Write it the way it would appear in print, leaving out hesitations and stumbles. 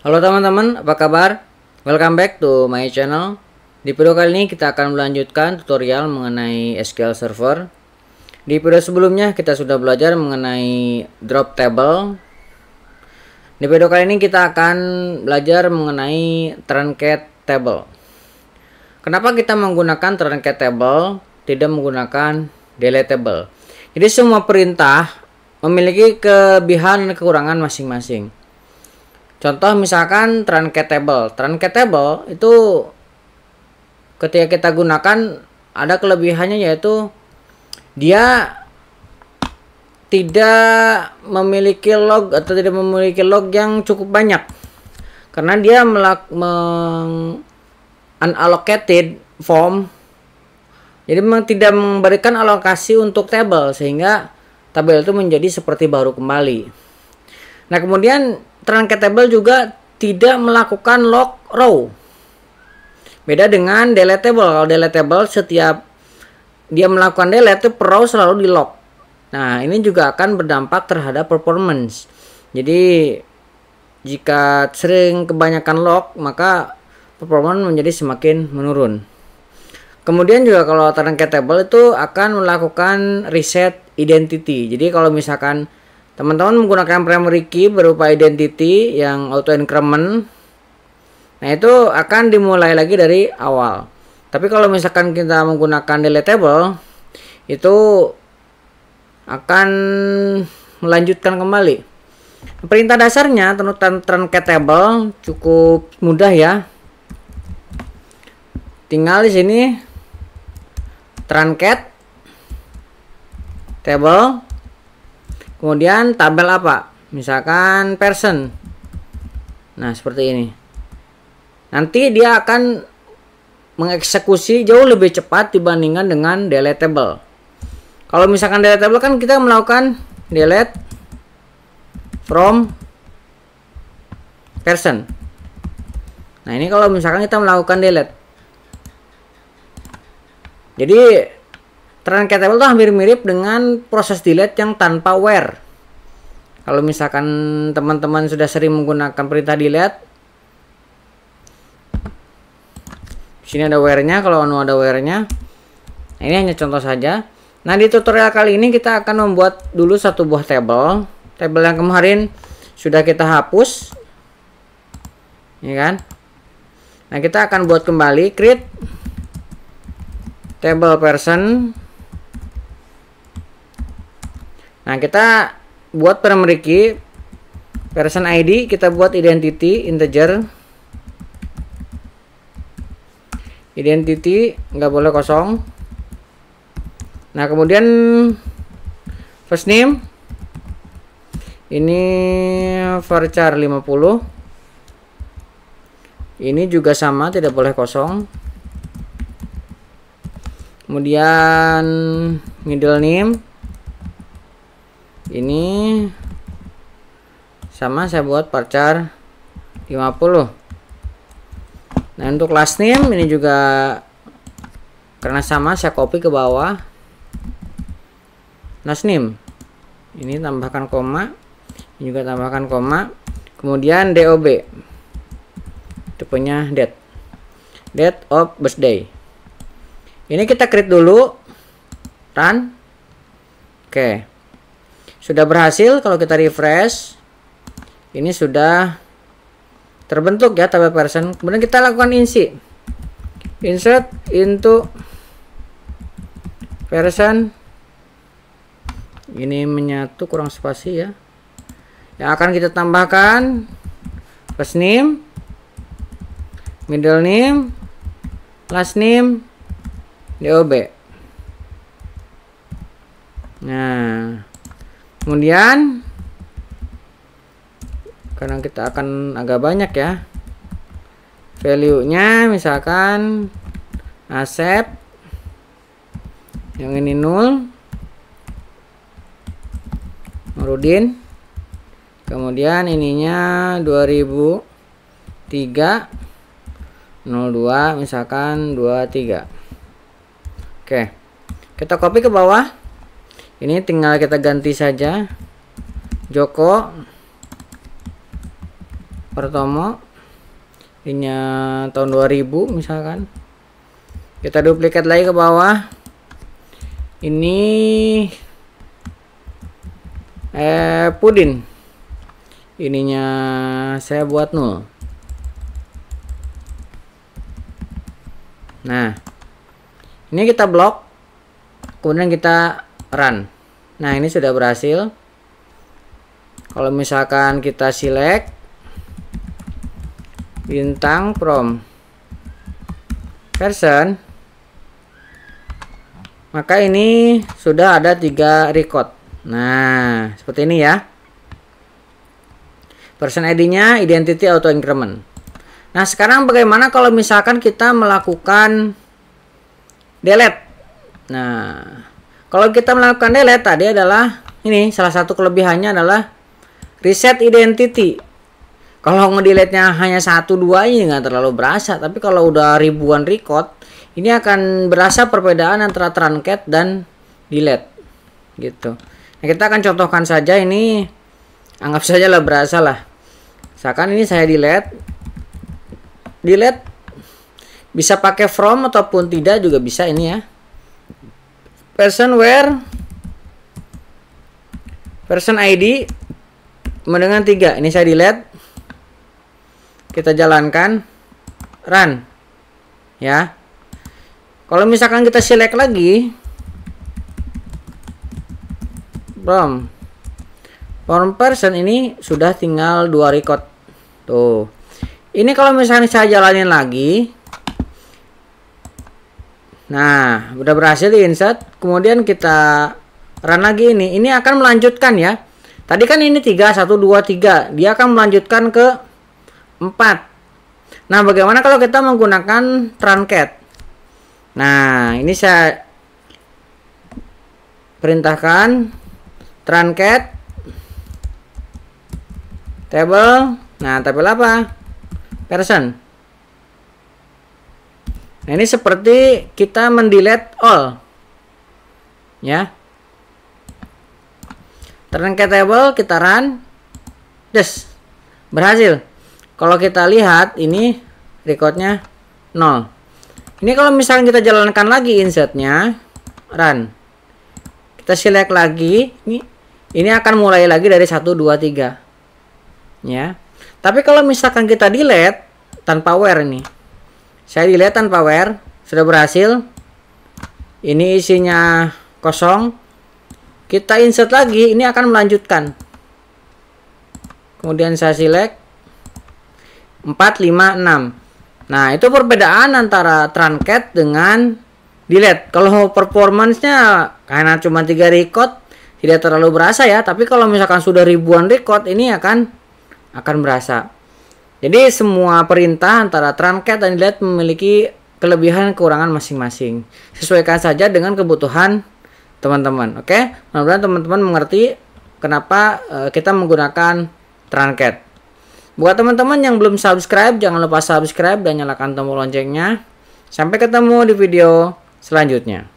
Halo teman-teman, apa kabar? Welcome back to my channel. Di video kali ini kita akan melanjutkan tutorial mengenai SQL Server. Di video sebelumnya kita sudah belajar mengenai drop table. Di video kali ini kita akan belajar mengenai truncat table. Kenapa kita menggunakan truncat table, tidak menggunakan delete table? Jadi semua perintah memiliki kelebihan dan kekurangan masing-masing. Contoh misalkan truncat table. Truncat table itu ketika kita gunakan ada kelebihannya, yaitu dia tidak memiliki log atau tidak memiliki log yang cukup banyak, karena dia unallocated form. Jadi memang tidak memberikan alokasi untuk tabel, sehingga tabel itu menjadi seperti baru kembali. Nah, kemudian truncat table juga tidak melakukan lock row. Beda dengan delete table. Kalau delete table, setiap dia melakukan delete, per row selalu di lock. Nah, ini juga akan berdampak terhadap performance. Jadi jika sering kebanyakan lock, maka performance menjadi semakin menurun. Kemudian juga kalau truncat table itu akan melakukan reset identity. Jadi kalau misalkan teman-teman menggunakan primary key berupa identity yang auto increment, nah itu akan dimulai lagi dari awal. Tapi kalau misalkan kita menggunakan delete table, itu akan melanjutkan kembali. Perintah dasarnya truncat table cukup mudah ya. Tinggal di sini truncat table, kemudian tabel apa? Misalkan person. Nah, seperti ini. Nanti dia akan mengeksekusi jauh lebih cepat dibandingkan dengan delete table. Kalau misalkan delete table kan kita melakukan delete from person. Nah, ini kalau misalkan kita melakukan delete. Jadi truncat table itu hampir mirip dengan proses delete yang tanpa where. Kalau misalkan teman-teman sudah sering menggunakan perintah delete, di sini ada where-nya. Kalau ada where-nya, nah, ini hanya contoh saja. Nah, di tutorial kali ini kita akan membuat dulu satu buah table. Table yang kemarin sudah kita hapus, ya kan? Nah, kita akan buat kembali create table person. Nah, kita buat primary key, person ID, kita buat identity integer. Identity nggak boleh kosong. Nah, kemudian first name ini varchar 50. Ini juga sama, tidak boleh kosong. Kemudian middle name ini sama, saya buat varchar 50. Nah, untuk last name ini juga karena sama, saya copy ke bawah. Last name ini tambahkan koma, ini juga tambahkan koma. Kemudian DOB, tipenya date of birthday. Ini kita create dulu, run. Oke, sudah berhasil. Kalau kita refresh, ini sudah terbentuk ya tabel person. Kemudian kita lakukan insert into person. Ini menyatu, kurang spasi ya. Yang akan kita tambahkan first name, middle name, last name, DOB. Nah, kemudian karena kita akan agak banyak ya, value-nya misalkan accept, yang ini null, Nurudin. Kemudian ininya 2003 02 misalkan 23. Oke, kita copy ke bawah. Ini tinggal kita ganti saja Joko Pertomo ininya tahun 2000 misalkan. Kita duplikat lagi ke bawah. Ini Pudin. Ininya saya buat 0. Nah, ini kita blok, kemudian kita run. Nah, ini sudah berhasil. Kalau misalkan kita select bintang from person, maka ini sudah ada 3 record. Nah, seperti ini ya. Person ID-nya identity auto increment. Nah, sekarang bagaimana kalau misalkan kita melakukan delete? Nah, kalau kita melakukan delete tadi adalah ini salah satu kelebihannya adalah reset identity. Kalau ngedelete-nya hanya 1-2 ini nggak terlalu berasa, tapi kalau udah ribuan record, ini akan berasa perbedaan antara truncat dan delete gitu. Nah, kita akan contohkan saja ini, anggap saja lah berasa lah. Misalkan ini saya delete bisa pakai from ataupun tidak juga bisa ini ya. Person where person ID dengan 3. Ini saya delete. Kita jalankan, run ya. Kalau misalkan kita select lagi from person, ini sudah tinggal 2 record tuh. Ini kalau misalnya saya jalanin lagi, nah udah berhasil di insert, kemudian kita run lagi, ini akan melanjutkan ya. Tadi kan ini 3, 1, 2, 3, dia akan melanjutkan ke 4. Nah, bagaimana kalau kita menggunakan truncat? Nah, ini saya perintahkan truncat table. Nah, tabel apa? Person. Nah, ini seperti kita mendelete all ya. Truncat table, kita run, des, berhasil. Kalau kita lihat ini recordnya 0. Ini kalau misalnya kita jalankan lagi insertnya, run, kita select lagi, ini akan mulai lagi dari 1, 2, 3 ya. Tapi kalau misalkan kita delete tanpa where, ini saya delete tanpa where, sudah berhasil. Ini isinya kosong, kita insert lagi, ini akan melanjutkan. Kemudian saya select 4, 5, 6. Nah, itu perbedaan antara truncat dengan delete. Kalau performance-nya karena cuma 3 record tidak terlalu berasa ya, tapi kalau misalkan sudah ribuan record ini akan berasa. Jadi semua perintah antara truncat dan delete memiliki kelebihan kekurangan masing-masing. Sesuaikan saja dengan kebutuhan teman-teman. Oke, mudah-mudahan teman-teman mengerti kenapa kita menggunakan truncat. Buat teman-teman yang belum subscribe, jangan lupa subscribe dan nyalakan tombol loncengnya. Sampai ketemu di video selanjutnya.